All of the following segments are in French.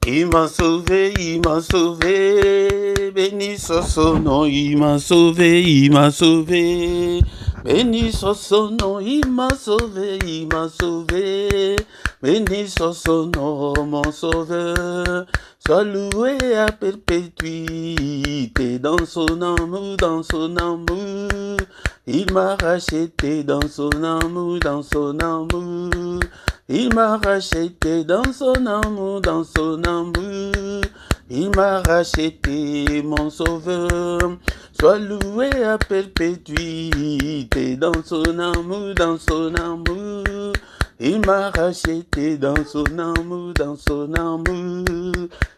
Il m'a sauvé, il m'a sauvé. Béni soit son nom, il m'a sauvé, il m'a sauvé. Béni soit son nom, il m'a sauvé, il m'a sauvé. Béni soit son nom, mon sauveur. Sois loué à perpétuité dans son amour, dans son amour. Il m'a racheté dans son amour, dans son amour. Il m'a racheté dans son amour, dans son amour. Il m'a racheté, mon sauveur. Sois loué à perpétuité dans son amour, dans son amour. Il m'a racheté dans son amour, dans son amour.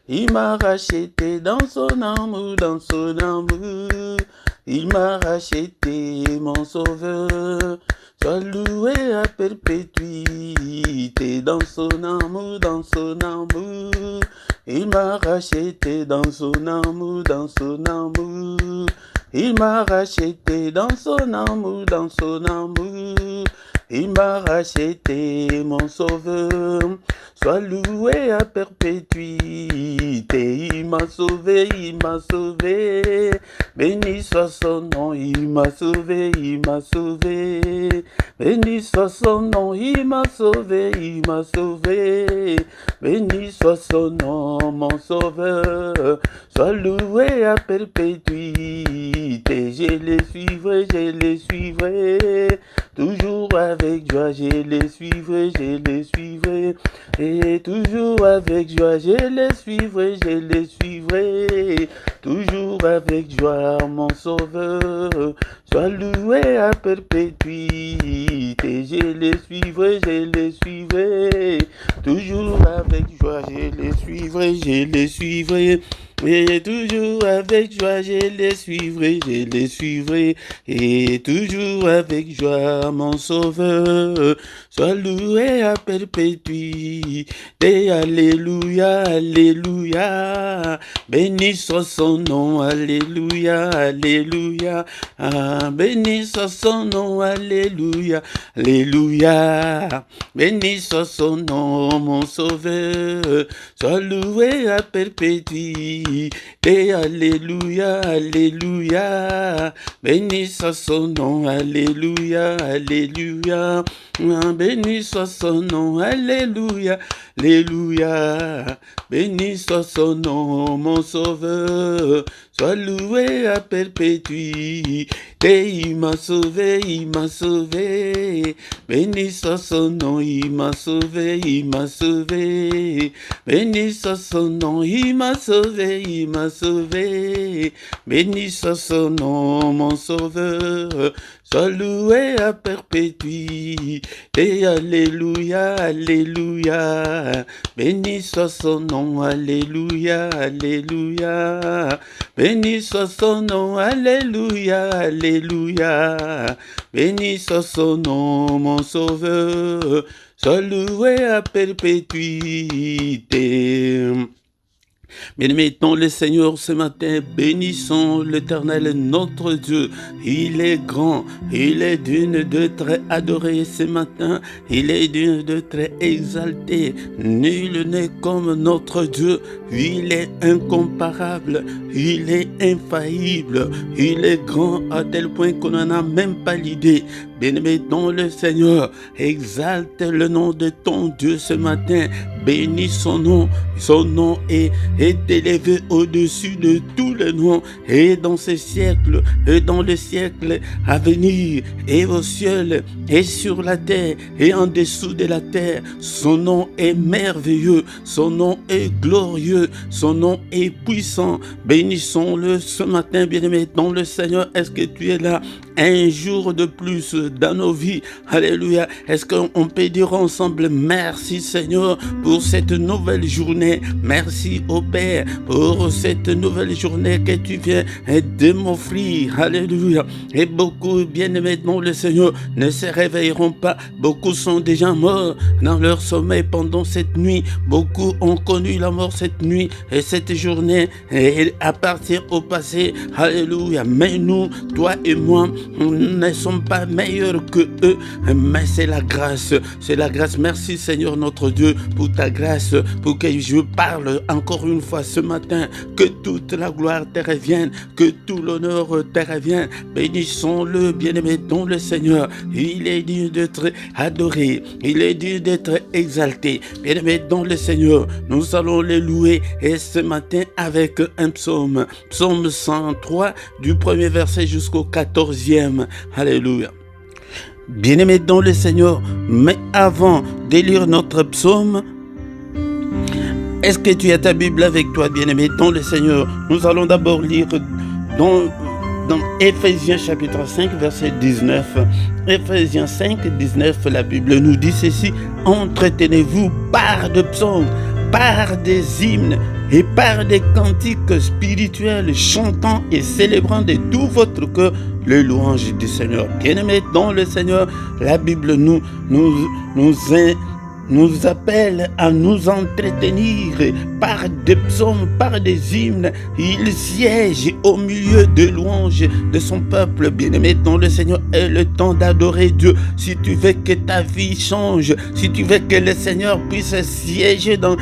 Il m'a racheté dans son amour, dans son amour. Il m'a racheté, mon sauveur. Sois loué à perpétuité dans son amour, dans son amour. Il m'a racheté dans son amour, dans son amour. Il m'a racheté dans son amour, dans son amour. Il m'a racheté, mon sauveur. Sois loué à perpétuité. Il m'a sauvé, il m'a sauvé. Béni soit son nom, il m'a sauvé, il m'a sauvé. Béni soit son nom, il m'a sauvé, il m'a sauvé. Béni soit son nom, mon sauveur. Sois loué à perpétuité. Je les suivrai, je les suivrai. Toujours avec joie, je les suivrai, je les suivrai. Et toujours avec joie, je les suivrai, je les suivrai. Toujours avec joie, mon sauveur. Sois loué à perpétuité. Je les suivrai, je les suivrai. Toujours avec joie, je les suivrai, je les suivrai. Et toujours avec joie, je les suivrai, je les suivrai. Et toujours avec joie, mon sauveur. Sois loué à perpétuité. Alléluia, alléluia. Béni soit son nom, alléluia, alléluia. Ah, béni soit son nom, alléluia, alléluia. Béni soit son nom, mon sauveur. Sois loué à perpétuité. Alléluia, alléluia. Béni soit son nom, alléluia, alléluia. Béni soit son nom, alléluia, alléluia. Béni soit son nom, mon sauveur. Sois loué à perpétuité. Il m'a sauvé, il m'a sauvé. Béni soit son nom, il m'a sauvé, il m'a sauvé. Béni soit son nom, il m'a sauvé, il m'a sauvé. Béni soit son nom, mon sauveur. Sois loué à perpétuité. Alléluia, alléluia. Béni soit son nom, alléluia, alléluia. Béni soit son nom, alléluia, alléluia. Béni soit son nom, mon sauveur. Sois loué à perpétuité. Bien mettons le Seigneur ce matin, bénissons l'Éternel notre Dieu. Il est grand, il est d'une de très adoré ce matin, il est d'une de très exalté. Nul n'est comme notre Dieu, il est incomparable, il est infaillible, il est grand à tel point qu'on n'en a même pas l'idée. Bénissons le Seigneur, exalte le nom de ton Dieu ce matin, bénis son nom est élevé au-dessus de tous les noms, et dans ce siècle, et dans le siècle à venir, et au ciel, et sur la terre, et en dessous de la terre. Son nom est merveilleux, son nom est glorieux, son nom est puissant. Bénissons-le ce matin, bien-aimé, dans le Seigneur. Est-ce que tu es là? Un jour de plus dans nos vies. Alléluia. Est-ce qu'on peut dire ensemble merci Seigneur pour cette nouvelle journée. Merci au Père pour cette nouvelle journée que tu viens de m'offrir. Alléluia. Et beaucoup, bien-aimés dans le Seigneur, ne se réveilleront pas. Beaucoup sont déjà morts dans leur sommeil pendant cette nuit. Beaucoup ont connu la mort cette nuit et cette journée et à partir au passé. Alléluia. Mais nous, toi et moi, nous ne sommes pas meilleurs que eux, mais c'est la grâce. C'est la grâce. Merci Seigneur notre Dieu pour ta grâce, pour que je parle encore une fois ce matin, que toute la gloire te revienne, que tout l'honneur te revienne. Bénissons-le, bien-aimé, dont le Seigneur, il est digne d'être adoré, il est digne d'être exalté. Bien-aimé, dont le Seigneur, nous allons le louer, et ce matin avec un psaume, psaume 103, du premier verset jusqu'au 14e. Alléluia. Bien-aimé dans le Seigneur, mais avant de lire notre psaume, est-ce que tu as ta Bible avec toi, bien-aimé dans le Seigneur? Nous allons d'abord lire dans Éphésiens chapitre 5, verset 19. Éphésiens 5, 19, la Bible nous dit ceci: entretenez-vous par de psaumes, par des hymnes et par des cantiques spirituels, chantant et célébrant de tout votre cœur le louange du Seigneur. Bien-aimés dans le Seigneur, la Bible nous appelle à nous entretenir par des psaumes, par des hymnes. Il siège au milieu de louanges de son peuple. Bien-aimé dans le Seigneur, est le temps d'adorer Dieu. Si tu veux que ta vie change, si tu veux que le Seigneur puisse siéger dans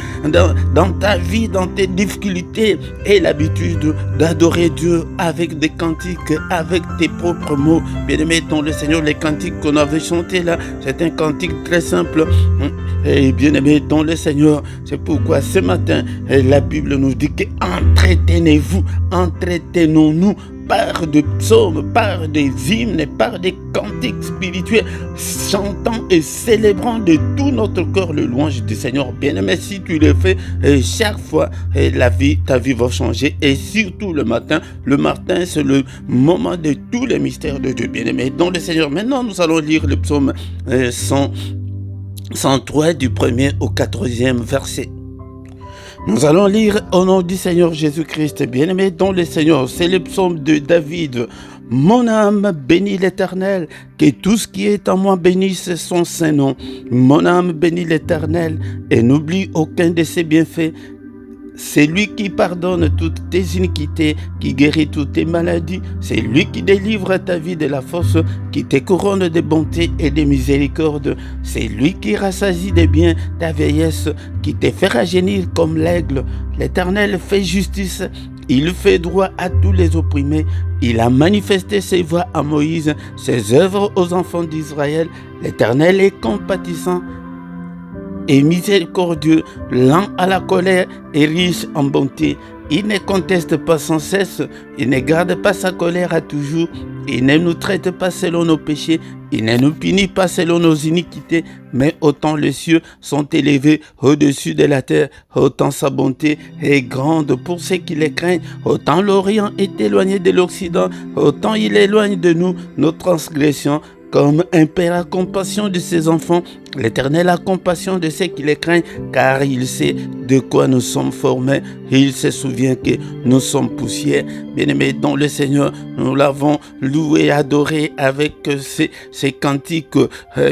ta vie, dans tes difficultés, aie l'habitude d'adorer Dieu avec des cantiques, avec tes propres mots. Bien-aimé dans le Seigneur, les cantiques qu'on avait chantés là, c'est un cantique très simple. Et bien-aimé dans le Seigneur, c'est pourquoi ce matin, la Bible nous dit que entretenez-vous, entretenons-nous par des psaumes, par des hymnes, par des cantiques spirituels, chantant et célébrant de tout notre cœur le louange du Seigneur. Bien-aimé, si tu le fais chaque fois, ta vie va changer. Et surtout le matin c'est le moment de tous les mystères de Dieu. Bien-aimé dans le Seigneur. Maintenant, nous allons lire le psaume 103 du 1er au 14e verset. Nous allons lire au nom du Seigneur Jésus-Christ. Bien-aimé dans le Seigneur, c'est le psaume de David. Mon âme bénit l'Éternel, que tout ce qui est en moi bénisse son saint nom. Mon âme bénit l'Éternel et n'oublie aucun de ses bienfaits. C'est lui qui pardonne toutes tes iniquités, qui guérit toutes tes maladies. C'est lui qui délivre ta vie de la force, qui te couronne de bonté et de miséricorde. C'est lui qui rassasie de bien ta vieillesse, qui te fait rajeunir comme l'aigle. L'Éternel fait justice, il fait droit à tous les opprimés. Il a manifesté ses voies à Moïse, ses œuvres aux enfants d'Israël. L'Éternel est compatissant et miséricordieux, lent à la colère et riche en bonté. Il ne conteste pas sans cesse, il ne garde pas sa colère à toujours, il ne nous traite pas selon nos péchés, il ne nous punit pas selon nos iniquités, mais autant les cieux sont élevés au-dessus de la terre, autant sa bonté est grande pour ceux qui les craignent, autant l'Orient est éloigné de l'Occident, autant il éloigne de nous nos transgressions. Comme un père a compassion de ses enfants, l'Éternel a compassion de ceux qui les craignent, car il sait de quoi nous sommes formés. Il se souvient que nous sommes poussière. Bien-aimés dans le Seigneur, nous l'avons loué, adoré avec ces cantiques,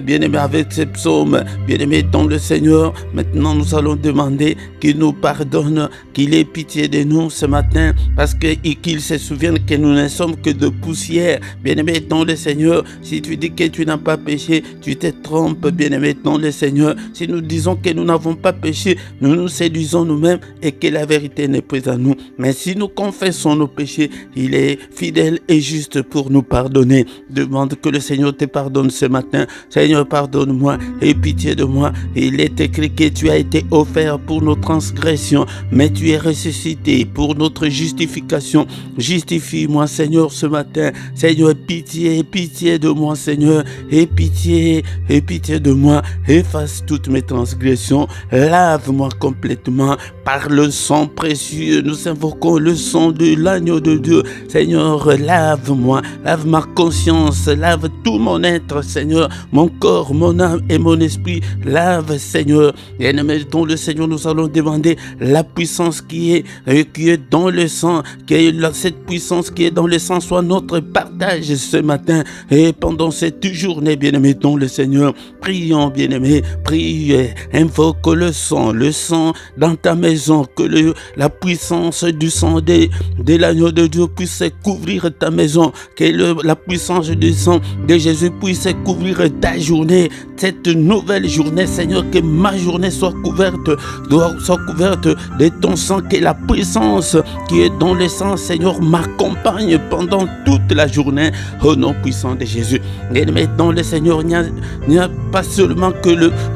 bien-aimés avec ces psaumes. Bien-aimés dans le Seigneur, maintenant nous allons demander qu'il nous pardonne, qu'il ait pitié de nous ce matin, parce qu'il se souvienne que nous ne sommes que de poussière. Bien-aimés dans le Seigneur, si tu dis que tu n'as pas péché, tu te trompes, bien-aimé dans le Seigneur. Si nous disons que nous n'avons pas péché, nous nous séduisons nous-mêmes et que la vérité n'est pas à nous. Mais si nous confessons nos péchés, il est fidèle et juste pour nous pardonner. Demande que le Seigneur te pardonne ce matin. Seigneur, pardonne-moi et pitié de moi. Il est écrit que tu as été offert pour nos transgressions, mais tu es ressuscité pour notre justification. Justifie-moi, Seigneur, ce matin. Seigneur, pitié de moi, Seigneur, et pitié de moi, efface toutes mes transgressions, lave-moi complètement par le sang précieux. Nous invoquons le sang de l'agneau de Dieu. Seigneur, lave-moi, lave ma conscience, lave tout mon être, Seigneur, mon corps, mon âme et mon esprit. Lave, Seigneur. Bien-aimé dans le Seigneur, nous allons demander la puissance qui est dans le sang, cette puissance qui est dans le sang soit notre partage ce matin et pendant cette journée, bien-aimé dans le Seigneur. Prions, bien-aimé, prie, invoque le sang dans ta maison. maison, que la puissance du sang de l'agneau de Dieu puisse couvrir ta maison, que la puissance du sang de Jésus puisse couvrir ta journée, cette nouvelle journée, Seigneur, que ma journée soit couverte de ton sang, que la puissance qui est dans le sang, Seigneur, m'accompagne pendant toute la journée, au nom puissant de Jésus. Et dans le Seigneur, il n'y a pas seulement que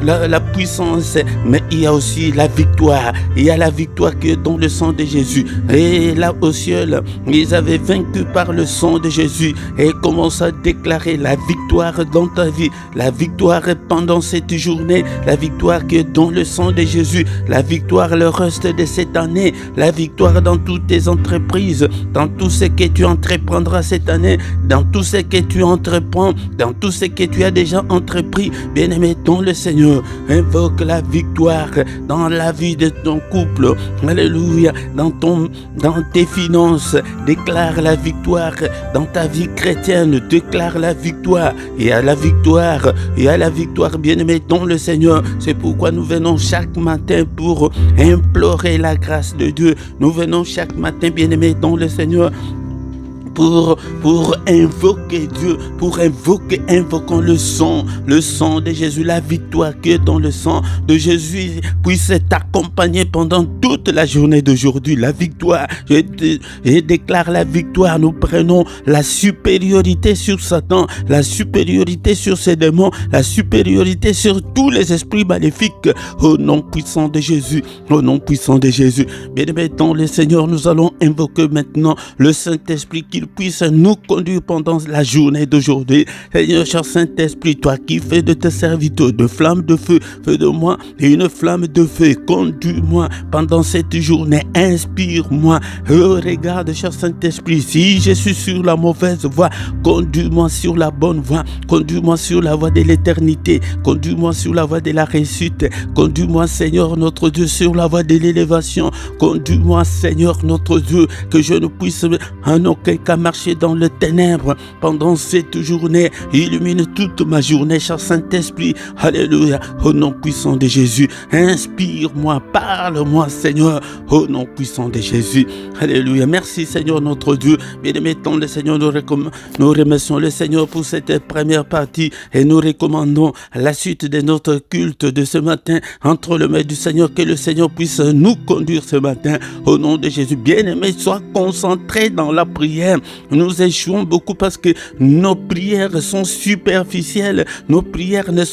la puissance, mais il y a aussi la victoire. Il y a la victoire qui est dans le sang de Jésus. Et là au ciel, ils avaient vaincu par le sang de Jésus et commencent à déclarer la victoire dans ta vie, la victoire pendant cette journée, la victoire qui est dans le sang de Jésus, la victoire le reste de cette année, la victoire dans toutes tes entreprises, dans tout ce que tu entreprendras cette année, dans tout ce que tu entreprends, dans tout ce que tu as déjà entrepris. Bien-aimé dans le Seigneur, invoque la victoire dans la vie de ton couple, alléluia, dans tes finances, déclare la victoire dans ta vie chrétienne, déclare la victoire, et à la victoire, bien-aimé dans le Seigneur. C'est pourquoi nous venons chaque matin pour implorer la grâce de Dieu. Nous venons chaque matin, bien-aimé dans le Seigneur, pour invoquer Dieu, invoquons le sang de Jésus, la victoire qui est dans le sang de Jésus puisse t'accompagner pendant toute la journée d'aujourd'hui. La victoire, je déclare la victoire. Nous prenons la supériorité sur Satan, la supériorité sur ses démons, la supériorité sur tous les esprits maléfiques, au nom puissant de Jésus, au nom puissant de Jésus. Bien-aimés dans le Seigneur, nous allons invoquer maintenant le Saint-Esprit qui puisse nous conduire pendant la journée d'aujourd'hui. Seigneur, cher Saint-Esprit, toi qui fais de tes serviteurs de flammes de feu, fais de moi une flamme de feu. Conduis-moi pendant cette journée. Inspire-moi. Regarde, cher Saint-Esprit, si je suis sur la mauvaise voie, conduis-moi sur la bonne voie. Conduis-moi sur la voie de l'éternité. Conduis-moi sur la voie de la réussite. Conduis-moi, Seigneur, notre Dieu, sur la voie de l'élévation. Conduis-moi, Seigneur, notre Dieu, que je ne puisse en aucun cas marcher dans le ténèbre pendant cette journée. Illumine toute ma journée, cher Saint-Esprit. Alléluia. Au nom puissant de Jésus, inspire-moi, parle-moi, Seigneur, au nom puissant de Jésus. Alléluia. Merci, Seigneur, notre Dieu. Bien-aimé dans le Seigneur, nous remercions le Seigneur pour cette première partie et nous recommandons la suite de notre culte de ce matin entre les mains du Seigneur. Que le Seigneur puisse nous conduire ce matin au nom de Jésus. Bien-aimé, sois concentré dans la prière. Nous échouons beaucoup parce que nos prières sont superficielles. Nos prières ne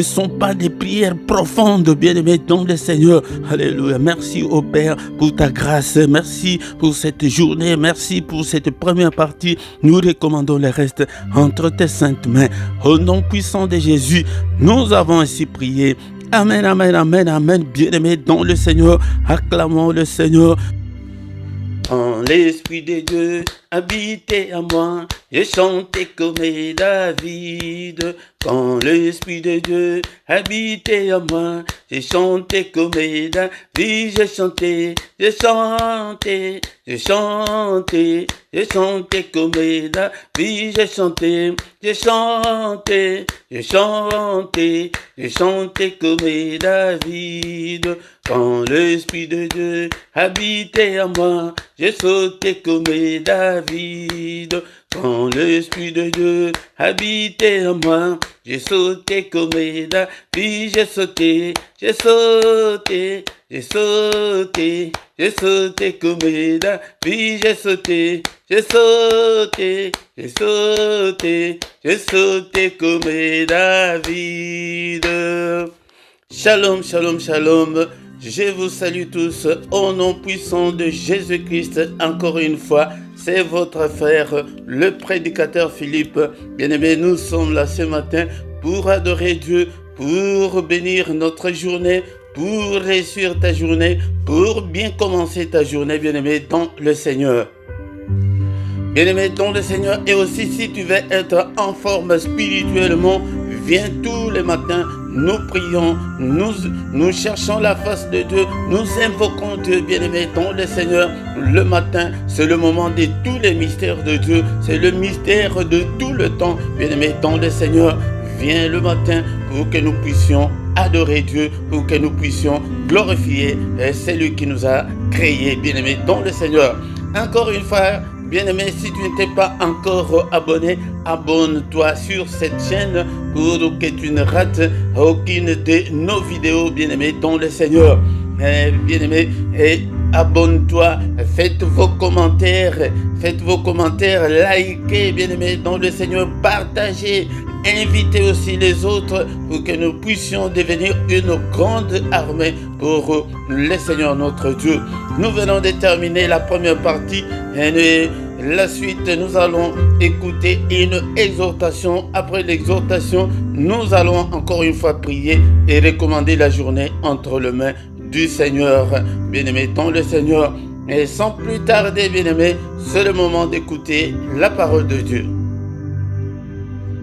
sont pas des prières profondes, bien-aimés dans le Seigneur. Alléluia. Merci au Père pour ta grâce. Merci pour cette journée. Merci pour cette première partie. Nous recommandons le reste entre tes saintes mains. Au nom puissant de Jésus, nous avons ainsi prié. Amen, amen, amen, amen. Bien-aimés dans le Seigneur, acclamons le Seigneur. Quand l'Esprit de Dieu habitait à moi, j'ai chanté comme David. Quand l'Esprit de Dieu habitait à moi, j'ai chanté comme David. J'ai chanté, j'ai chanté, j'ai chanté, j'ai chanté comme David. J'ai chanté, j'ai chanté, j'ai chanté, j'ai chanté comme David. Quand l'Esprit de Dieu habitait à moi, j'ai sauté comme David. Quand l'Esprit de Dieu habitait en moi, j'ai sauté comme David. J'ai sauté, j'ai sauté, j'ai sauté, j'ai sauté comme David. J'ai sauté, j'ai sauté, j'ai sauté, j'ai sauté comme David. Shalom, shalom, shalom. Je vous salue tous au nom puissant de Jésus-Christ. Encore une fois, c'est votre frère, le prédicateur Philippe. Bien-aimés, nous sommes là ce matin pour adorer Dieu, pour bénir notre journée, pour réussir ta journée, pour bien commencer ta journée, bien-aimé, dans le Seigneur. Bien-aimé dans le Seigneur, et aussi si tu veux être en forme spirituellement, viens tous les matins, nous prions, nous cherchons la face de Dieu, nous invoquons Dieu, bien-aimé dans le Seigneur. Le matin, c'est le moment de tous les mystères de Dieu, c'est le mystère de tout le temps, bien-aimé dans le Seigneur. viens le matin pour que nous puissions adorer Dieu, pour que nous puissions glorifier celui qui nous a créés, bien-aimés, dans le Seigneur. Encore une fois, bien-aimé, si tu n'étais pas encore abonné, abonne-toi sur cette chaîne pour que tu ne rates aucune de nos vidéos, bien-aimé, dans le Seigneur. Bien-aimé, et abonne-toi, faites vos commentaires, likez, bien-aimé, dans le Seigneur, partagez, invitez aussi les autres pour que nous puissions devenir une grande armée pour le Seigneur notre Dieu. Nous venons de terminer la première partie et la suite, nous allons écouter une exhortation. Après l'exhortation, nous allons encore une fois prier et recommander la journée entre les mains du Seigneur. Bien-aimé dans le Seigneur, et sans plus tarder, bien-aimé, c'est le moment d'écouter la parole de Dieu.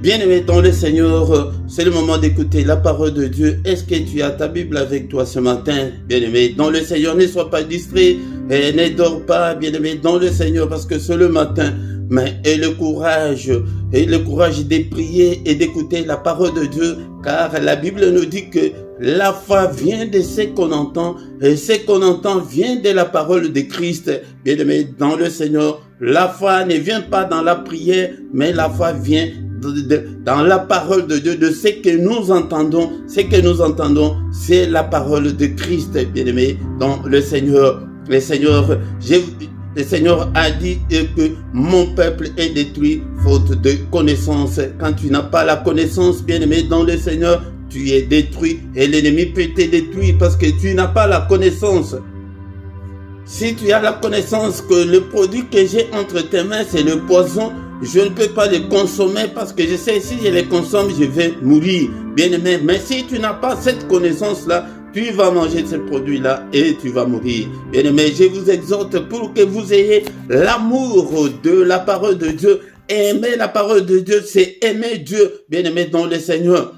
Bien-aimé dans le Seigneur, c'est le moment d'écouter la parole de Dieu. Est-ce que tu as ta Bible avec toi ce matin? Bien-aimé dans le Seigneur, ne sois pas distrait et ne dors pas, bien-aimé dans le Seigneur, parce que c'est le matin. Mais et le courage de prier et d'écouter la parole de Dieu, car la Bible nous dit que la foi vient de ce qu'on entend, et ce qu'on entend vient de la parole de Christ. Bien-aimé dans le Seigneur, la foi ne vient pas dans la prière, mais la foi vient dans la parole de Dieu, de ce que nous entendons. Ce que nous entendons, c'est la parole de Christ, bien-aimé dans le Seigneur. Le Seigneur a dit que mon peuple est détruit faute de connaissance. Quand tu n'as pas la connaissance, bien-aimé dans le Seigneur, tu es détruit et l'ennemi peut te détruire parce que tu n'as pas la connaissance. Si tu as la connaissance que le produit que j'ai entre tes mains, c'est le poison, je ne peux pas le consommer parce que je sais si je le consomme, je vais mourir. Bien-aimé, mais si tu n'as pas cette connaissance-là, tu vas manger ce produit-là et tu vas mourir. Bien-aimé, je vous exhorte pour que vous ayez l'amour de la parole de Dieu. Aimer la parole de Dieu, c'est aimer Dieu, bien-aimé dans le Seigneur.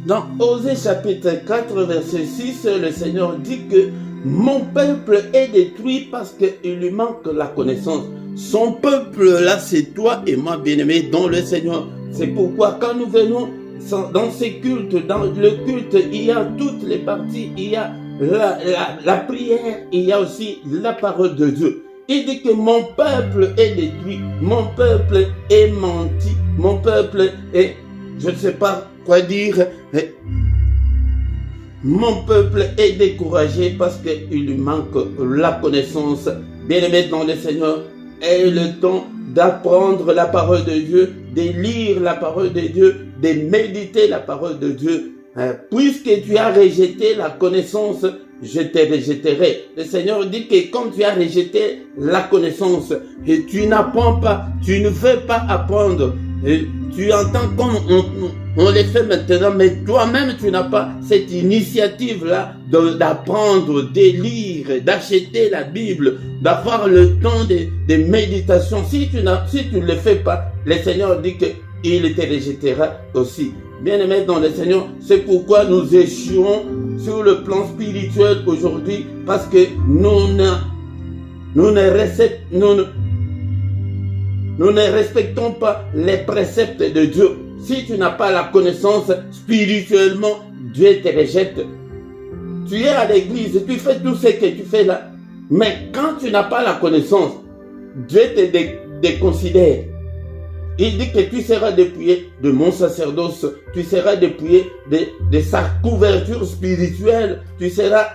Dans Osée chapitre 4, verset 6, le Seigneur dit que mon peuple est détruit parce qu'il lui manque la connaissance. Son peuple là, c'est toi et moi, bien-aimé dans le Seigneur. C'est pourquoi quand nous venons dans ces cultes, dans le culte, il y a toutes les parties, il y a la prière, il y a aussi la parole de Dieu. Il dit que mon peuple est détruit, mon peuple est menti, mon peuple est, je ne sais pas quoi dire, mon peuple est découragé parce qu'il lui manque la connaissance. Bien-aimé dans le Seigneur, aie le temps d'apprendre la parole de Dieu, de lire la parole de Dieu, de méditer la parole de Dieu. Puisque tu as rejeté la connaissance, je te rejetterai. Le Seigneur dit que comme tu as rejeté la connaissance et tu n'apprends pas, tu ne veux pas apprendre, et tu entends comme on le fait maintenant, mais toi-même tu n'as pas cette initiative-là d'apprendre, de lire, d'acheter la Bible, d'avoir le temps de méditation. Si tu ne le fais pas, le Seigneur dit qu'il te rejettera aussi. Bien-aimés dans le Seigneur, c'est pourquoi nous échouons sur le plan spirituel aujourd'hui, parce que nous ne respectons pas les préceptes de Dieu. Si tu n'as pas la connaissance spirituellement, Dieu te rejette. Tu es à l'église, tu fais tout ce que tu fais là. Mais quand tu n'as pas la connaissance, Dieu te déconsidère. Il dit que tu seras dépouillé de mon sacerdoce, tu seras dépouillé de sa couverture spirituelle, tu seras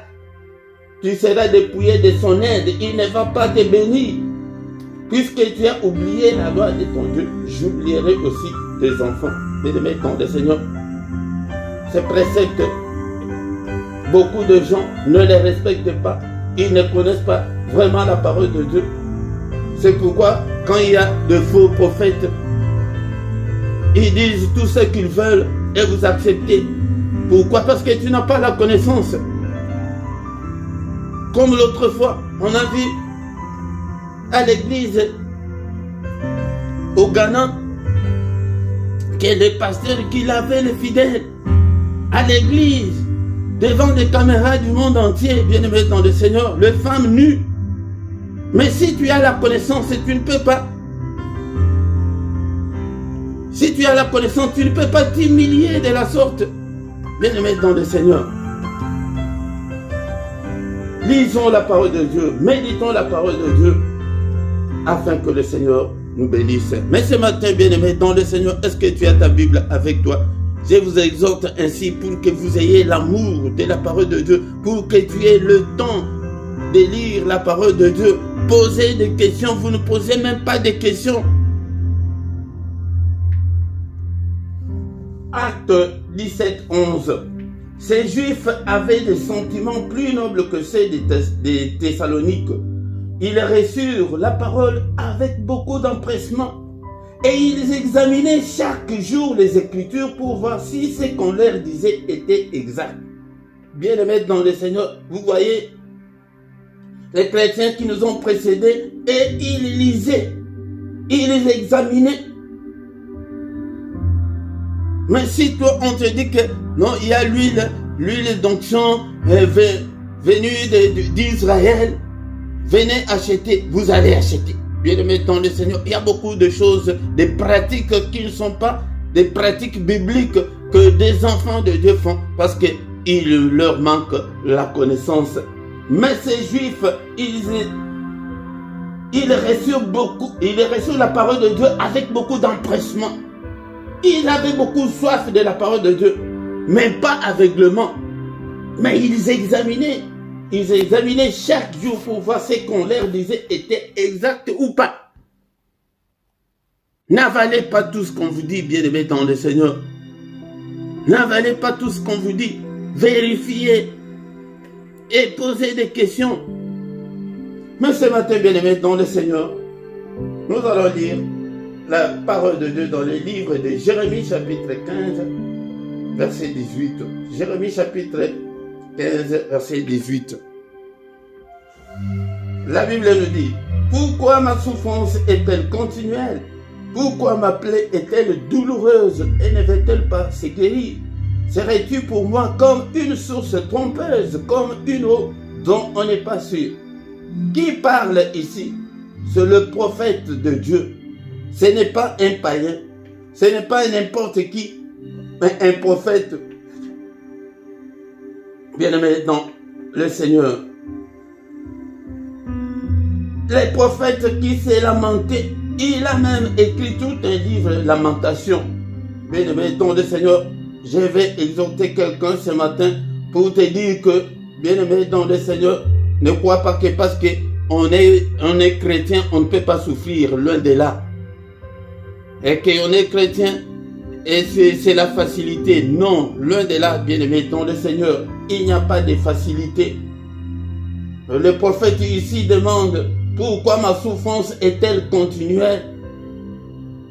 dépouillé de son aide. Il ne va pas te bénir. Puisque tu as oublié la loi de ton Dieu, j'oublierai aussi tes enfants. Bien-aimés dans le Seigneur, ces préceptes, beaucoup de gens ne les respectent pas. Ils ne connaissent pas vraiment la parole de Dieu. C'est pourquoi, quand il y a de faux prophètes, ils disent tout ce qu'ils veulent et vous acceptez. Pourquoi? Parce que tu n'as pas la connaissance. Comme l'autre fois, on a vu à l'église au Ghana que le pasteur qui lavait les fidèles à l'église devant des caméras du monde entier, bien-aimés dans le Seigneur, les femmes nues. Mais si tu as la connaissance, tu ne peux pas Si tu as la connaissance, tu ne peux pas t'humilier de la sorte. Bien-aimés dans le Seigneur. Lisons la parole de Dieu, méditons la parole de Dieu, afin que le Seigneur nous bénisse. Mais ce matin, bien-aimés dans le Seigneur, est-ce que tu as ta Bible avec toi? Je vous exhorte ainsi pour que vous ayez l'amour de la parole de Dieu, pour que tu aies le temps de lire la parole de Dieu. Posez des questions, vous ne posez même pas de questions. Acte 17, 11. Ces Juifs avaient des sentiments plus nobles que ceux des Thessaloniques. Ils reçurent la parole avec beaucoup d'empressement et ils examinaient chaque jour les Écritures pour voir si ce qu'on leur disait était exact. Bien-aimés dans le Seigneur, vous voyez les chrétiens qui nous ont précédés, et ils lisaient, ils examinaient. Mais si toi on te dit que non, il y a l'huile d'onction venue d'Israël, venez acheter, vous allez acheter. Bien-aimés dans le Seigneur, il y a beaucoup de choses, des pratiques qui ne sont pas des pratiques bibliques que des enfants de Dieu font parce qu'il leur manque la connaissance. Mais ces Juifs, ils reçurent la parole de Dieu avec beaucoup d'empressement. Ils avaient beaucoup soif de la parole de Dieu, mais pas aveuglement. Mais ils examinaient chaque jour pour voir ce qu'on leur disait était exact ou pas. N'avalez pas tout ce qu'on vous dit, bien-aimés dans le Seigneur. N'avalez pas tout ce qu'on vous dit. Vérifiez et posez des questions. Mais ce matin, bien-aimés dans le Seigneur, nous allons lire la parole de Dieu dans le livre de Jérémie chapitre 15, verset 18. Jérémie chapitre 15, verset 18. La Bible nous dit: pourquoi ma souffrance est-elle continuelle? Pourquoi ma plaie est-elle douloureuse et ne veut-elle pas se guérir? Serais-tu pour moi comme une source trompeuse, comme une eau dont on n'est pas sûr? Qui parle ici? C'est le prophète de Dieu. Ce n'est pas un païen, ce n'est pas n'importe qui, mais un prophète. Bien-aimé dans le Seigneur. Les prophètes qui s'est lamenté, il a même écrit tout un livre, Lamentation. Bien-aimé dans le Seigneur, je vais exhorter quelqu'un ce matin pour te dire que, bien-aimé dans le Seigneur, ne crois pas que parce qu'on est chrétien, on ne peut pas souffrir, loin de là. Et qu'on est chrétien, et c'est la facilité. Non, loin de là, bien-aimé dans le Seigneur, il n'y a pas de facilité. Le prophète ici demande: pourquoi ma souffrance est-elle continuelle?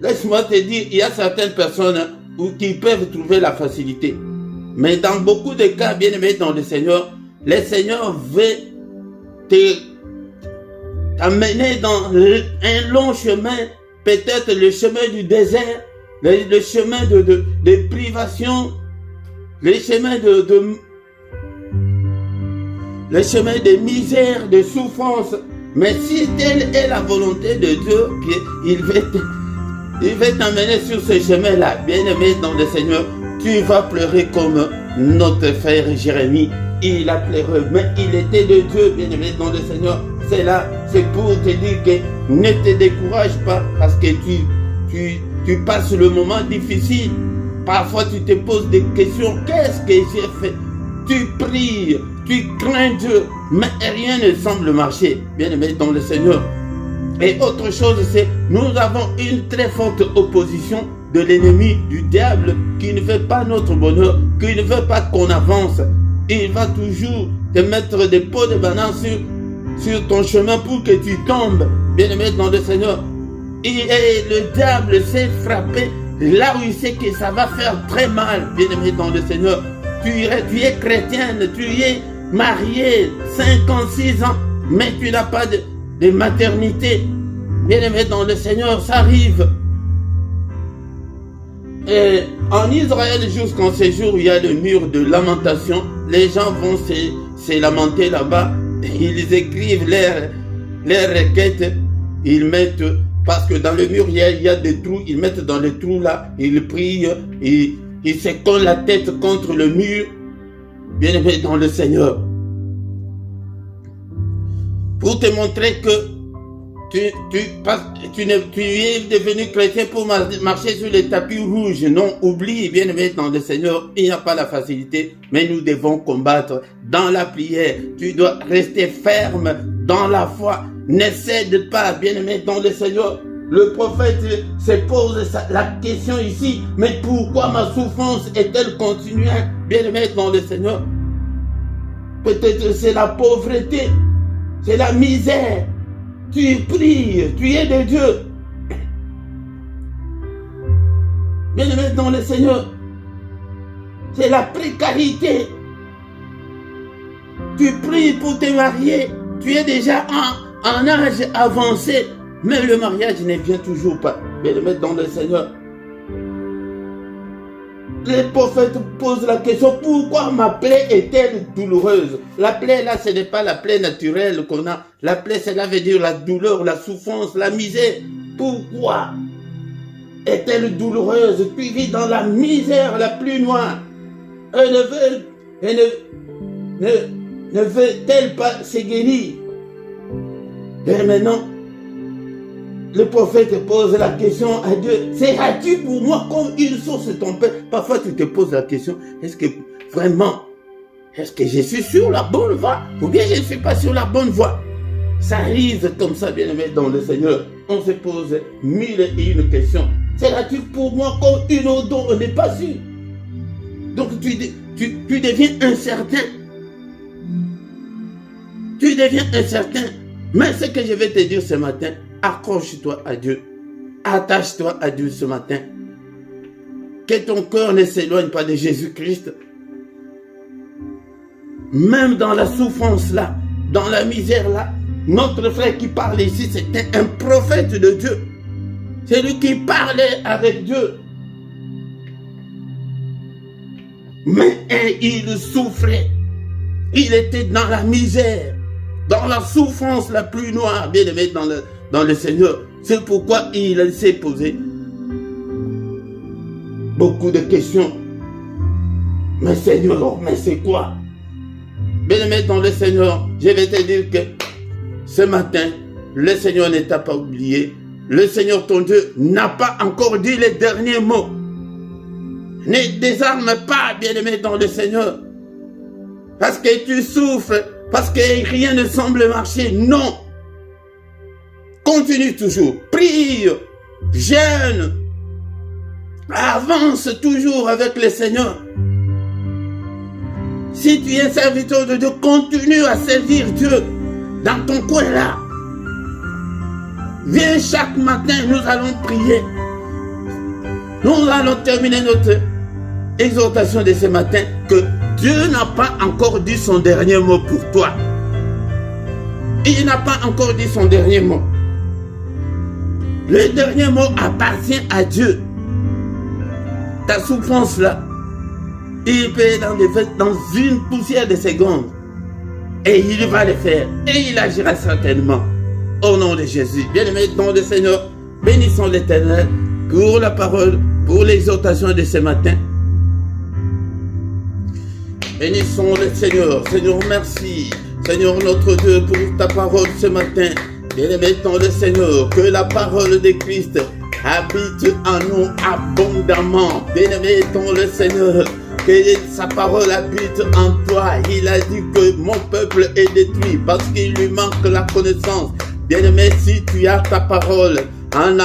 Laisse-moi te dire, il y a certaines personnes qui peuvent trouver la facilité. Mais dans beaucoup de cas, bien-aimé dans le Seigneur veut t'amener dans un long chemin, peut-être le chemin du désert, le chemin de privation, le chemin de misère, de souffrance. Mais si telle est la volonté de Dieu, il va t'amener sur ce chemin-là. Bien-aimé dans le Seigneur, tu vas pleurer comme notre frère Jérémie. Il a pleuré, mais il était de Dieu, bien-aimé dans le Seigneur. C'est là, c'est pour te dire que ne te décourage pas parce que tu passes le moment difficile. Parfois tu te poses des questions. Qu'est-ce que j'ai fait? Tu pries, tu crains Dieu, mais rien ne semble marcher, bien-aimé dans le Seigneur. Et autre chose, c'est nous avons une très forte opposition de l'ennemi, du diable, qui ne veut pas notre bonheur, qui ne veut pas qu'on avance. Il va toujours te mettre des pots de banane sur ton chemin pour que tu tombes, bien-aimé dans le Seigneur. Et le diable s'est frappé là où il sait que ça va faire très mal, bien-aimé dans le Seigneur. Tu es chrétienne, tu es mariée, 56 ans, mais tu n'as pas de maternité. Bien-aimé dans le Seigneur, ça arrive. Et en Israël, jusqu'en ce jour, il y a le mur de lamentation. Les gens vont se lamenter là-bas. Ils écrivent leurs requêtes. Ils mettent Parce que dans le mur, il y a des trous. Ils mettent dans les trous là, ils prient, ils se collent la tête contre le mur. Bien-aimé dans le Seigneur. Pour te montrer que tu es devenu chrétien pour marcher sur les tapis rouges. Non, oublie, bien-aimé dans le Seigneur, il n'y a pas la facilité, mais nous devons combattre dans la prière. Tu dois rester ferme dans la foi. Ne cède pas, bien-aimé dans le Seigneur. Le prophète se pose la question ici, mais pourquoi ma souffrance est-elle continuelle, bien-aimé dans le Seigneur? Peut-être c'est la pauvreté, c'est la misère. Tu pries, tu es de Dieu. Bien-aimé dans le Seigneur, c'est la précarité. Tu pries pour te marier, tu es déjà en âge avancé, mais le mariage ne vient toujours pas. Bien-aimé dans le Seigneur. Les prophètes posent la question, pourquoi ma plaie est-elle douloureuse? La plaie là, ce n'est pas la plaie naturelle qu'on a. La plaie, cela veut dire la douleur, la souffrance, la misère. Pourquoi est-elle douloureuse? Tu vis dans la misère la plus noire. Ne veut-elle pas se guérir? Et maintenant, le prophète pose la question à Dieu, seras-tu pour moi comme une source ton père? Parfois tu te poses la question, est-ce que vraiment, est-ce que je suis sur la bonne voie? Ou bien je ne suis pas sur la bonne voie? Ça arrive comme ça, bien-aimé dans le Seigneur. On se pose 1001 questions. Seras-tu pour moi comme une eau dont on n'est pas sûr? Donc tu deviens incertain. Tu deviens incertain. Mais ce que je vais te dire ce matin, accroche-toi à Dieu. Attache-toi à Dieu ce matin. Que ton cœur ne s'éloigne pas de Jésus-Christ. Même dans la souffrance là, dans la misère là, notre frère qui parle ici, c'était un prophète de Dieu. C'est lui qui parlait avec Dieu. Mais il souffrait. Il était dans la misère, dans la souffrance la plus noire, bien aimé dans le Seigneur. C'est pourquoi il s'est posé beaucoup de questions. Mais Seigneur, mais c'est quoi? Bien aimé dans le Seigneur, je vais te dire que ce matin, le Seigneur ne t'a pas oublié. Le Seigneur ton Dieu n'a pas encore dit les derniers mots. Ne désarme pas, bien aimé dans le Seigneur. Parce que tu souffres, parce que rien ne semble marcher. Non. Continue toujours. Prie, jeûne. Avance toujours avec le Seigneur. Si tu es serviteur de Dieu, continue à servir Dieu dans ton coin là. Viens chaque matin, nous allons prier. Nous allons terminer notre exhortation de ce matin que Dieu n'a pas encore dit son dernier mot pour toi. Il n'a pas encore dit son dernier mot. Le dernier mot appartient à Dieu. Ta souffrance là, il peut être dans une poussière de secondes. Et il va le faire. Et il agira certainement. Au nom de Jésus. Bien-aimés dans le Seigneur, bénissons l'Éternel pour la parole, pour l'exhortation de ce matin. Bénissons le Seigneur. Seigneur, merci. Seigneur notre Dieu, pour ta parole ce matin. Bien-aimés dans le Seigneur, que la parole de Christ habite en nous abondamment. Bien-aimés dans le Seigneur, que sa parole habite en toi. Il a dit que mon peuple est détruit parce qu'il lui manque la connaissance. Bien-aimé, si tu as ta parole en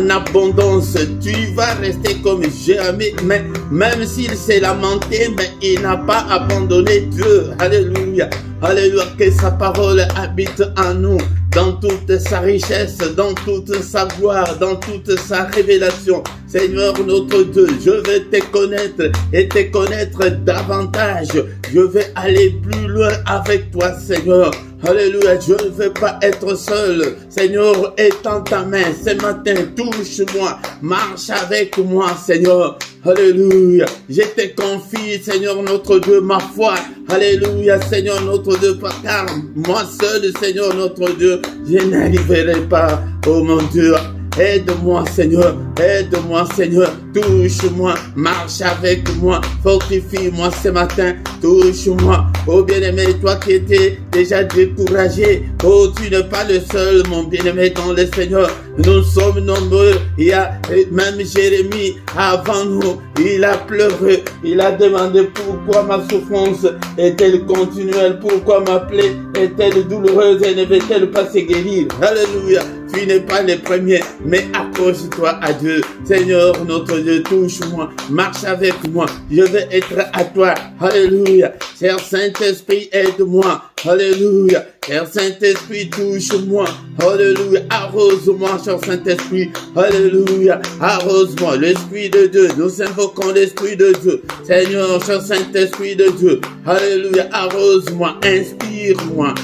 abondance, tu vas rester comme Jérémie. Mais même s'il s'est lamenté, mais il n'a pas abandonné Dieu. Alléluia. Alléluia. Que sa parole habite en nous, dans toute sa richesse, dans toute sa gloire, dans toute sa révélation. Seigneur notre Dieu, je vais te connaître et te connaître davantage. Je vais aller plus loin avec toi, Seigneur. Alléluia, je ne veux pas être seul. Seigneur, étends ta main ce matin, touche-moi, marche avec moi, Seigneur. Alléluia, je te confie, Seigneur notre Dieu, ma foi. Alléluia, Seigneur notre Dieu, car moi seul, Seigneur notre Dieu, je n'arriverai pas, oh mon Dieu, Aide-moi, Seigneur. Aide-moi, Seigneur. Touche-moi. Marche avec moi. Fortifie-moi ce matin. Touche-moi. Oh bien-aimé, toi qui étais déjà découragé. Oh, tu n'es pas le seul, mon bien-aimé, dans le Seigneur. Nous sommes nombreux. Il y a même Jérémie avant nous. Il a pleuré. Il a demandé pourquoi ma souffrance est-elle continuelle. Pourquoi ma plaie est-elle douloureuse et ne veut-elle pas se guérir. Alléluia. Tu n'es pas le premier, mais accroche-toi à Dieu. Seigneur, notre Dieu, touche-moi, marche avec moi. Je veux être à toi. Alléluia. Cher Saint-Esprit, aide-moi. Alléluia. Cher Saint-Esprit, touche-moi. Alléluia. Arrose-moi, cher Saint-Esprit. Alléluia. Arrose-moi. L'Esprit de Dieu. Nous invoquons l'Esprit de Dieu. Seigneur, cher Saint-Esprit de Dieu. Alléluia. Arrose-moi. Inspire-moi.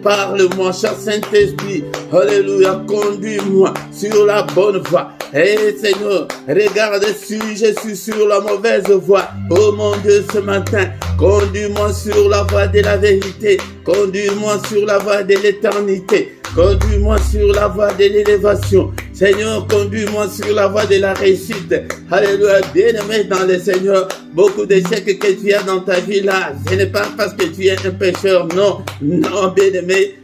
Parle-moi, cher Saint-Esprit. Alléluia. Conduis-moi sur la bonne voie. Seigneur, regarde si je suis sur la mauvaise voie. Oh mon Dieu, ce matin, conduis-moi sur la voie de la vérité. Conduis-moi sur la voie de l'éternité. Conduis-moi sur la voie de l'élévation. Seigneur, conduis-moi sur la voie de la réussite. Alléluia, bien-aimé dans le Seigneur. Beaucoup d'échecs que tu as dans ta vie là, ce n'est pas parce que tu es un pécheur. Non, non, bien-aimé.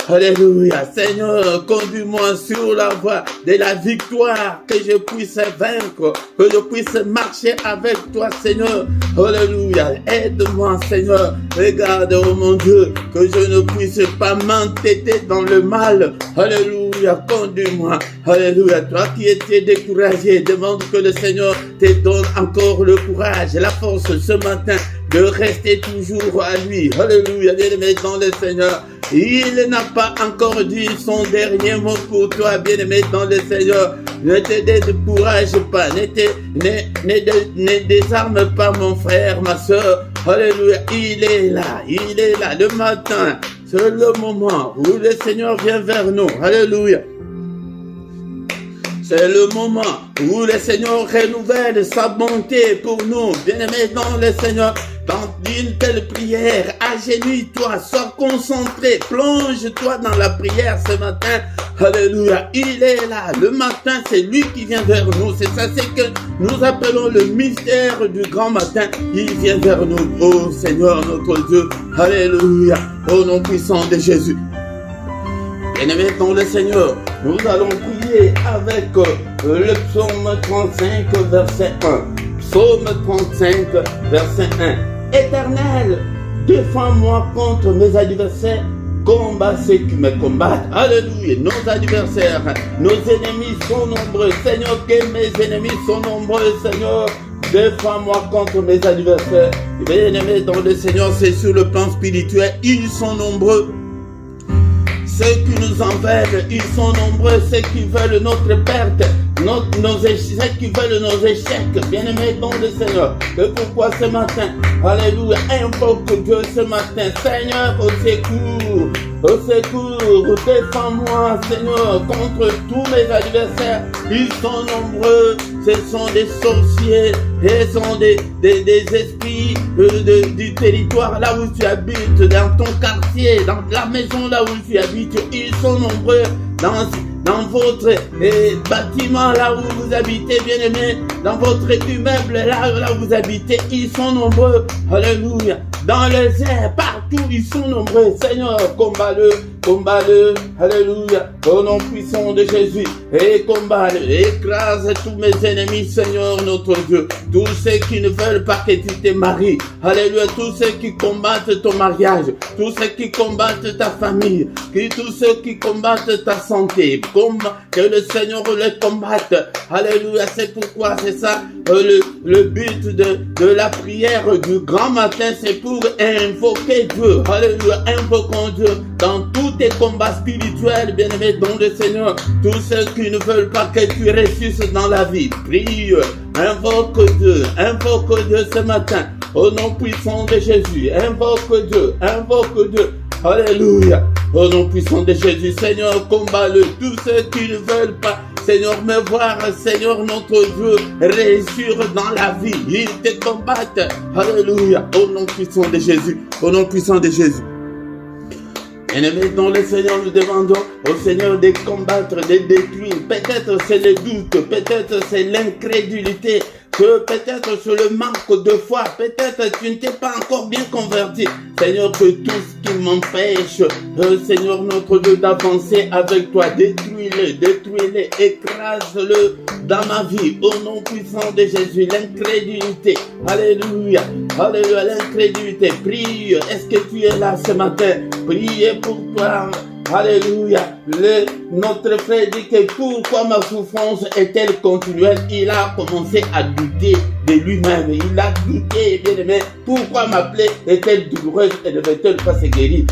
Alléluia. Seigneur, conduis-moi sur la voie de la victoire, que je puisse vaincre, que je puisse marcher avec toi, Seigneur. Alléluia. Aide-moi, Seigneur. Regarde, oh mon Dieu, que je ne puisse pas m'entêter dans le mal. Alléluia. Conduis-moi. Alléluia. Toi qui étais découragé, demande que le Seigneur te donne encore le courage et la force ce matin de rester toujours à lui. Alléluia. Bien-aimé dans le Seigneur. Il n'a pas encore dit son dernier mot pour toi, bien-aimé dans le Seigneur. Ne te décourage pas, ne désarme pas mon frère, ma soeur. Alléluia, il est là, le matin. C'est le moment où le Seigneur vient vers nous. Alléluia. C'est le moment où le Seigneur renouvelle sa bonté pour nous. Bien-aimés dans le Seigneur, dans une telle prière, agenouille-toi, sois concentré, plonge-toi dans la prière ce matin. Alléluia, il est là. Le matin, c'est lui qui vient vers nous. C'est ça, c'est que nous appelons le mystère du grand matin. Il vient vers nous. Oh Seigneur, notre Dieu. Alléluia. Au nom puissant de Jésus. Bien-aimés dans le Seigneur, nous allons prier avec le psaume 35, verset 1. Psaume 35, verset 1. Éternel, défends-moi contre mes adversaires, combat ceux qui me combattent. Alléluia, nos adversaires, nos ennemis sont nombreux. Seigneur, que mes ennemis sont nombreux, Seigneur. Défends-moi contre mes adversaires. Bien-aimés dans le Seigneur, c'est sur le plan spirituel, ils sont nombreux. Ceux qui nous envers, ils sont nombreux, ceux qui veulent notre perte, ceux qui veulent nos échecs, bien-aimés dans le Seigneur. Et pourquoi ce matin, alléluia, invoque Dieu ce matin, Seigneur, au secours, défends-moi, Seigneur, contre tous mes adversaires. Ils sont nombreux, ce sont des sorciers, et sont des esprits du territoire là où tu habites, dans ton quartier, dans la maison là où tu habites. Ils sont nombreux dans votre bâtiment là où vous habitez, bien-aimés, dans votre immeuble là où vous habitez. Ils sont nombreux, alléluia. Dans les airs, partout, ils sont nombreux. Seigneur, combat-le, alléluia, au nom puissant de Jésus. Et combat-le, écrase tous mes ennemis, Seigneur, notre Dieu. Tous ceux qui ne veulent pas que tu te maries, alléluia, tous ceux qui combattent ton mariage, tous ceux qui combattent ta famille, tous ceux qui combattent ta santé, que le Seigneur les combatte. Alléluia, c'est pourquoi, c'est ça, le but de la prière du grand matin, c'est pour invoquer Dieu. Alléluia, invoquons Dieu dans tous tes combats spirituels, bien-aimés dans le Seigneur. Tous ceux qui ne veulent pas que tu ressuscites dans la vie, prie, invoque Dieu ce matin, au nom puissant de Jésus. Invoque Dieu. Alléluia, au nom puissant de Jésus. Seigneur, combat-le. Tous ceux qui ne veulent pas, Seigneur, me voir, Seigneur, notre Dieu, réussir dans la vie. Ils te combattent. Alléluia, au nom puissant de Jésus. Au nom puissant de Jésus. Bien-aimés dans le Seigneur, nous demandons au Seigneur de combattre, de détruire. Peut-être c'est le doute, peut-être c'est l'incrédulité, que peut-être c'est le manque de foi, peut-être tu ne t'es pas encore bien converti. Seigneur, que tout ce qui m'empêche, Seigneur notre Dieu, d'avancer avec toi, détruis-le, écrase-le dans ma vie, au nom puissant de Jésus. L'incrédulité, alléluia, alléluia, l'incrédulité, prie. Est-ce que tu es là ce matin? Priez pour toi. Alléluia. Notre frère dit que pourquoi ma souffrance est-elle continuelle? Il a commencé à douter de lui-même. Il a douté, bien aimé. Pourquoi ma plaie est-elle douloureuse et ne va-t-elle pas se guérir?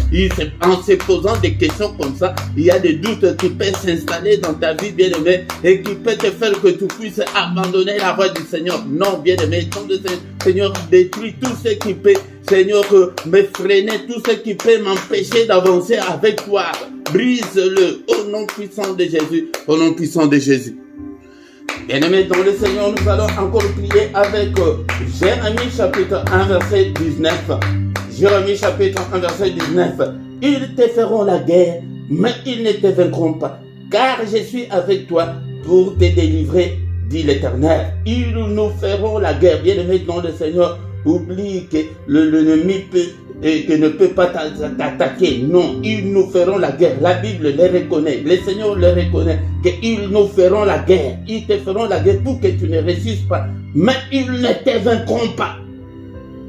En se posant des questions comme ça, il y a des doutes qui peuvent s'installer dans ta vie, bien aimé, et qui peuvent te faire que tu puisses abandonner la voie du Seigneur. Non, bien aimé, comme le Seigneur détruit tout ce qui peut, Seigneur, me freiner, tout ce qui peut m'empêcher d'avancer avec toi. Brise-le au nom puissant de Jésus, au nom puissant de Jésus. Bien-aimés dans le Seigneur, nous allons encore prier avec Jérémie chapitre 1 verset 19. Jérémie chapitre 1 verset 19. Ils te feront la guerre, mais ils ne te vaincront pas, car je suis avec toi pour te délivrer, dit l'Éternel. Ils nous feront la guerre. Bien-aimés dans le Seigneur, oublie que l'ennemi ne peut pas t'attaquer. Non, ils nous feront la guerre. La Bible les reconnaît. Le Seigneur les reconnaît. Qu'ils nous feront la guerre. Ils te feront la guerre pour que tu ne réussisses pas. Mais ils ne te vaincront pas.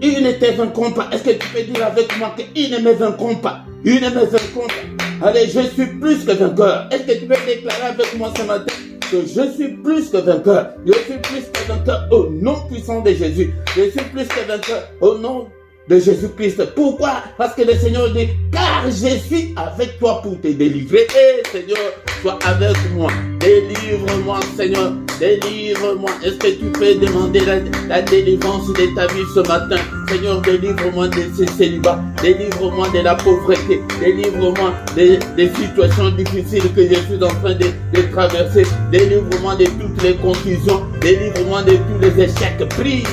Ils ne te vaincront pas. Est-ce que tu peux dire avec moi qu'ils ne me vaincront pas? Ils ne me vaincront pas. Allez, je suis plus que vainqueur. Est-ce que tu peux déclarer avec moi ce matin que je suis plus que vainqueur? Je suis plus que vainqueur au nom puissant de Jésus. Je suis plus que vainqueur au nom de Jésus-Christ. Pourquoi? Parce que le Seigneur dit, car je suis avec toi pour te délivrer. Et Seigneur, sois avec moi. Délivre-moi, Seigneur. Délivre-moi. Est-ce que tu peux demander la délivrance de ta vie ce matin? Seigneur, délivre-moi de ces célibats. Délivre-moi de la pauvreté. Délivre-moi des situations difficiles que je suis en train de traverser. Délivre-moi de toutes les confusions. Délivre-moi de tous les échecs. Prie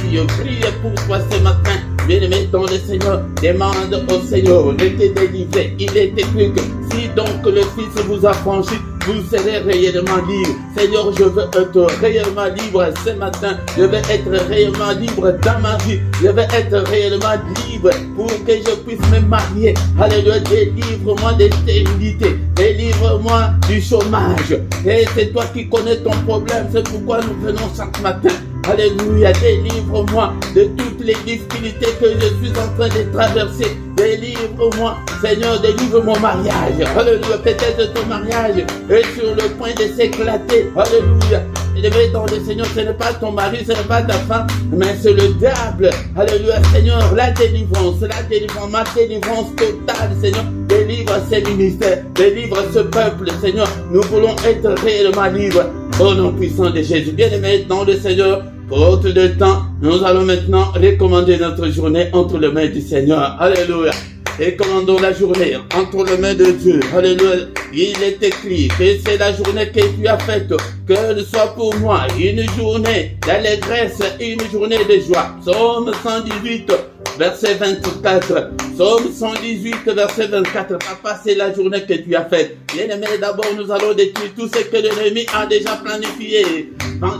pour toi ce matin. Bien-aimé dans le Seigneur, demande au Seigneur de te délivrer. Il est écrit que si donc le Fils vous a franchi, vous serez réellement libre. Seigneur, je veux être réellement libre ce matin. Je veux être réellement libre dans ma vie. Je veux être réellement libre pour que je puisse me marier. Alléluia, délivre-moi de stérilité. Délivre-moi du chômage. Et c'est toi qui connais ton problème. C'est pourquoi nous venons chaque matin. Alléluia, délivre-moi de toutes les difficultés que je suis en train de traverser. Délivre-moi, Seigneur, délivre mon mariage. Alléluia, peut-être ton mariage est sur le point de s'éclater. Alléluia. Et dans le Seigneur, ce n'est pas ton mari, ce n'est pas ta femme, mais c'est le diable. Alléluia, Seigneur, la délivrance, ma délivrance totale, Seigneur. Délivre ces ministères, délivre ce peuple, Seigneur. Nous voulons être réellement libres. Au nom puissant de Jésus. Bien-aimés dans le Seigneur, faute de temps, nous allons maintenant recommander notre journée entre les mains du Seigneur. Alléluia. Et commandons la journée entre les mains de Dieu. Alléluia. Il est écrit que c'est la journée que tu as faite. Qu'elle soit pour moi une journée d'allégresse, une journée de joie. Psaume 118, verset 24. Psaume 118, verset 24. Papa, c'est la journée que tu as faite. Bien-aimé, d'abord, nous allons détruire tout ce que l'ennemi a déjà planifié.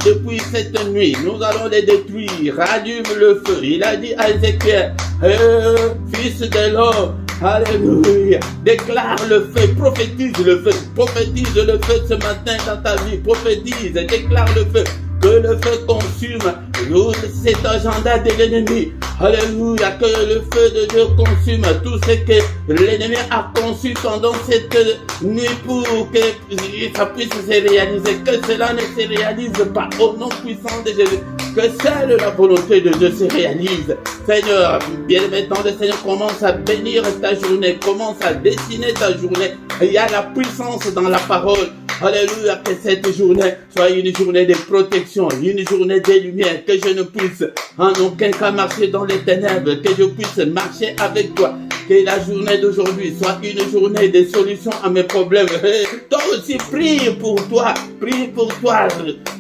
Depuis cette nuit, nous allons les détruire. Rallume le feu. Il a dit à Ézéchiel, fils de l'homme, alléluia, déclare le feu, prophétise le feu ce matin dans ta vie, prophétise, déclare le feu. Que le feu consume cet agenda de l'ennemi. Alléluia. Que le feu de Dieu consume tout ce que l'ennemi a conçu pendant cette nuit pour que ça puisse se réaliser. Que cela ne se réalise pas. Au nom puissant de Jésus. Que seule la volonté de Dieu se réalise. Seigneur, bien-aimé dans le Seigneur, commence à bénir ta journée. Commence à dessiner ta journée. Il y a la puissance dans la parole. Alléluia, que cette journée soit une journée de protection, une journée de lumière, que je ne puisse en aucun cas marcher dans les ténèbres, que je puisse marcher avec toi. Que la journée d'aujourd'hui soit une journée de solution à mes problèmes. Toi aussi, prie pour toi.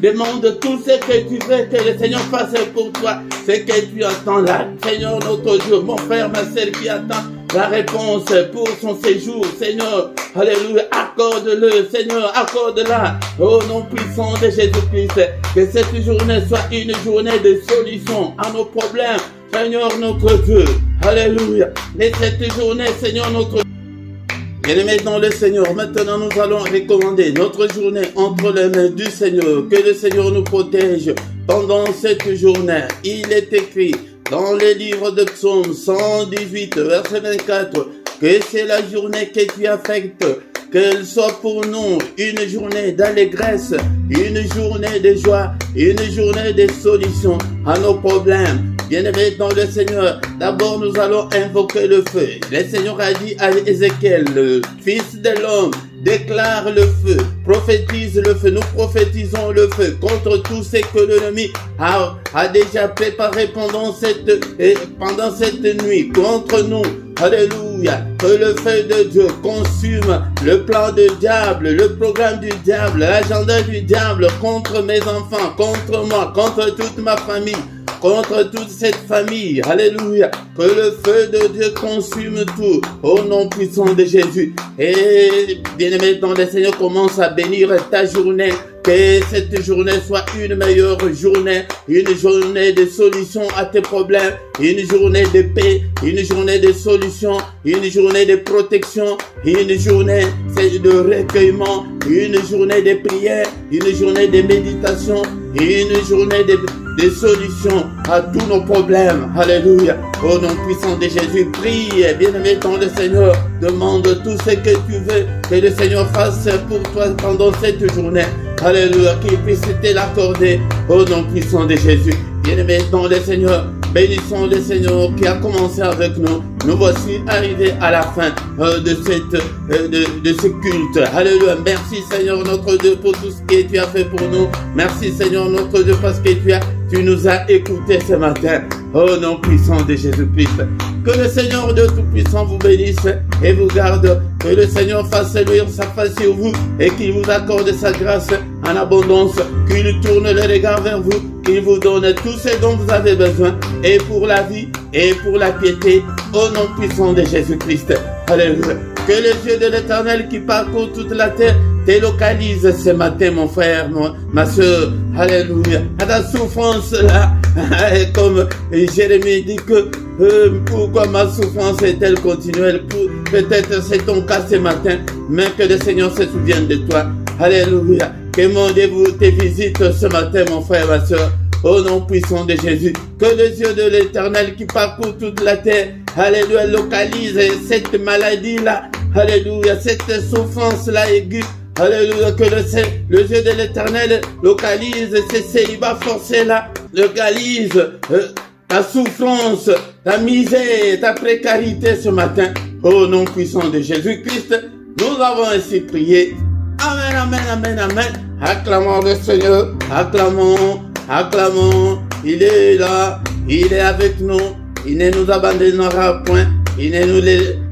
Demande tout ce que tu veux que le Seigneur fasse pour toi. Ce que tu attends là. Seigneur notre Dieu, mon frère, ma sœur qui attend la réponse pour son séjour, Seigneur. Alléluia, accorde-le, Seigneur, accorde-la. Au nom puissant de Jésus-Christ, que cette journée soit une journée de solution à nos problèmes, Seigneur notre Dieu. Alléluia. Et cette journée, Seigneur notre Bien-aimés dans le Seigneur, maintenant nous allons recommander notre journée entre les mains du Seigneur. Que le Seigneur nous protège pendant cette journée. Il est écrit dans les livres de Psaume 118, verset 24, que c'est la journée que tu affectes. Qu'elle soit pour nous une journée d'allégresse, une journée de joie, une journée de solution à nos problèmes. Bien-aimés dans le Seigneur, d'abord nous allons invoquer le feu. Le Seigneur a dit à Ézéchiel, le fils de l'homme, déclare le feu, prophétise le feu. Nous prophétisons le feu contre tout ce que l'ennemi a déjà préparé pendant cette nuit contre nous. Alléluia, que le feu de Dieu consume le plan du diable, le programme du diable, l'agenda du diable contre mes enfants, contre moi, contre toute ma famille, contre toute cette famille. Alléluia, que le feu de Dieu consume tout au nom puissant de Jésus. Et bien-aimé dans le Seigneur, commence à bénir ta journée. Que cette journée soit une meilleure journée, une journée de solution à tes problèmes, une journée de paix, une journée de solution, une journée de protection, une journée de recueillement, une journée de prière, une journée de méditation, une journée de solution à tous nos problèmes. Alléluia. Au nom puissant de Jésus, prie, bien-aimé dans le Seigneur, demande tout ce que tu veux que le Seigneur fasse pour toi pendant cette journée. Alléluia, qu'il puisse te l'accorder au nom puissant de Jésus. Bien-aimés dans le Seigneur, bénissons le Seigneur qui a commencé avec nous. Nous voici arrivés à la fin de ce culte. Alléluia. Merci Seigneur notre Dieu pour tout ce que tu as fait pour nous. Merci Seigneur notre Dieu parce que tu nous as écoutés ce matin. Au nom puissant de Jésus-Christ. Que le Seigneur de Tout-Puissant vous bénisse et vous garde. Que le Seigneur fasse luire sa face sur vous et qu'il vous accorde sa grâce en abondance. Qu'il tourne le regard vers vous. Qu'il vous donne tout ce dont vous avez besoin. Et pour la vie et pour la piété. Au nom puissant de Jésus-Christ. Alléluia. Que les yeux de l'Éternel qui parcourt toute la terre te localise ce matin, mon frère, ma soeur. Alléluia. À ta souffrance là, comme Jérémie dit que pourquoi ma souffrance est-elle continuelle? Peut-être c'est ton cas ce matin, mais que le Seigneur se souvienne de toi. Alléluia. Que mon Dieu te visite ce matin, mon frère, ma soeur. Au nom puissant de Jésus, que les yeux de l'Éternel qui parcourt toute la terre, alléluia, localise cette maladie-là, alléluia, cette souffrance-là aiguë, alléluia, que le yeux de l'Éternel localise ces célibats forcés-là, localise ta souffrance, ta misère, ta précarité ce matin, au nom puissant de Jésus-Christ, nous avons ainsi prié. Amen, amen, amen, amen. Acclamons le Seigneur, acclamons. Acclamons, il est là, il est avec nous, il ne nous abandonnera point, il ne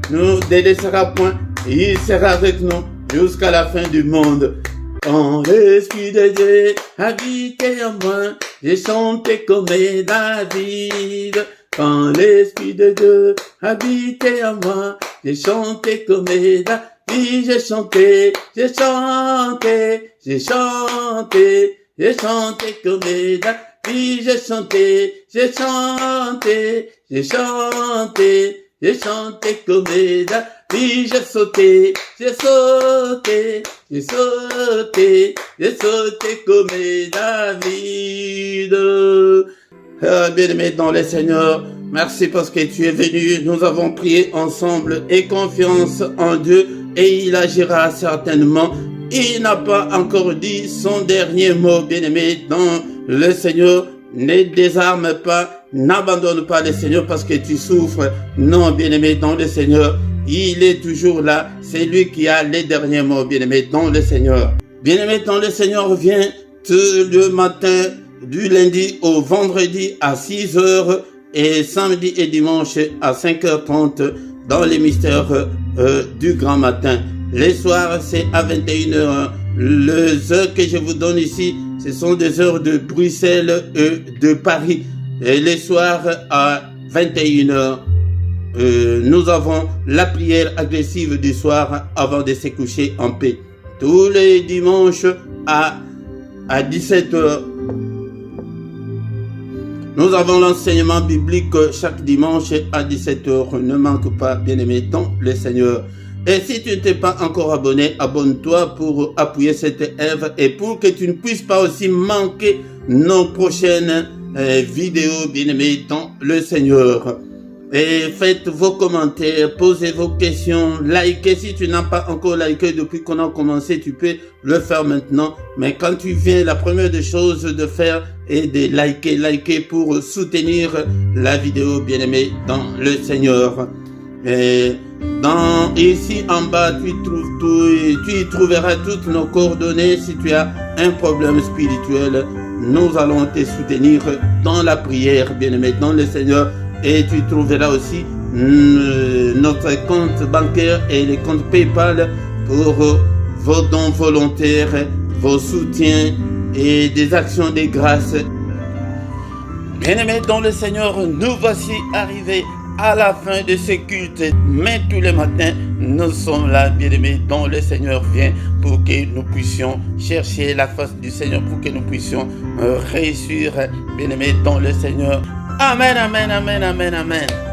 nous délaissera point, il sera avec nous jusqu'à la fin du monde. Quand l'Esprit de Dieu habitait en moi, j'ai chanté comme David. Quand l'Esprit de Dieu habitait en moi, j'ai chanté comme David. J'ai chanté, j'ai chanté, j'ai chanté. J'ai chanté comme David, j'ai chanté, j'ai chanté, j'ai chanté, j'ai chanté comme David, j'ai sauté, j'ai sauté, j'ai sauté, j'ai sauté comme David. Bien-aimé dans le Seigneur, merci parce que tu es venu, nous avons prié ensemble et confiance en Dieu et il agira certainement. Il n'a pas encore dit son dernier mot, bien-aimé dans le Seigneur. Ne désarme pas, n'abandonne pas le Seigneur parce que tu souffres. Non, bien-aimé dans le Seigneur, il est toujours là. C'est lui qui a les derniers mots, bien-aimé dans le Seigneur. Bien-aimé dans le Seigneur, vient tout le matin du lundi au vendredi à 6h et samedi et dimanche à 5h30 dans les mystères du grand matin. Les soirs, c'est à 21h. Les heures que je vous donne ici, ce sont des heures de Bruxelles et de Paris. Et les soirs à 21h. nous avons la prière agressive du soir avant de se coucher en paix. Tous les dimanches à 17h. Nous avons l'enseignement biblique chaque dimanche à 17h. Ne manque pas, bien-aimé, dans le Seigneur. Et si tu ne t'es pas encore abonné, abonne-toi pour appuyer cette œuvre et pour que tu ne puisses pas aussi manquer nos prochaines vidéos, bien-aimés, dans le Seigneur. Et faites vos commentaires, posez vos questions, likez. Si tu n'as pas encore liké depuis qu'on a commencé, tu peux le faire maintenant. Mais quand tu viens, la première des choses de faire est de liker pour soutenir la vidéo, bien-aimé, dans le Seigneur. Et ici en bas, tu y trouveras toutes nos coordonnées. Si tu as un problème spirituel, nous allons te soutenir dans la prière, bien-aimé, dans le Seigneur. Et tu trouveras aussi notre compte bancaire et les comptes PayPal pour vos dons volontaires, vos soutiens et des actions de grâce. Bien-aimés dans le Seigneur, nous voici arrivés à la fin de ce culte. Mais tous les matins, nous sommes là, bien-aimés dans le Seigneur. Viens pour que nous puissions chercher la face du Seigneur, pour que nous puissions réussir, bien-aimés dans le Seigneur. Amen, amen, amen, amen, amen.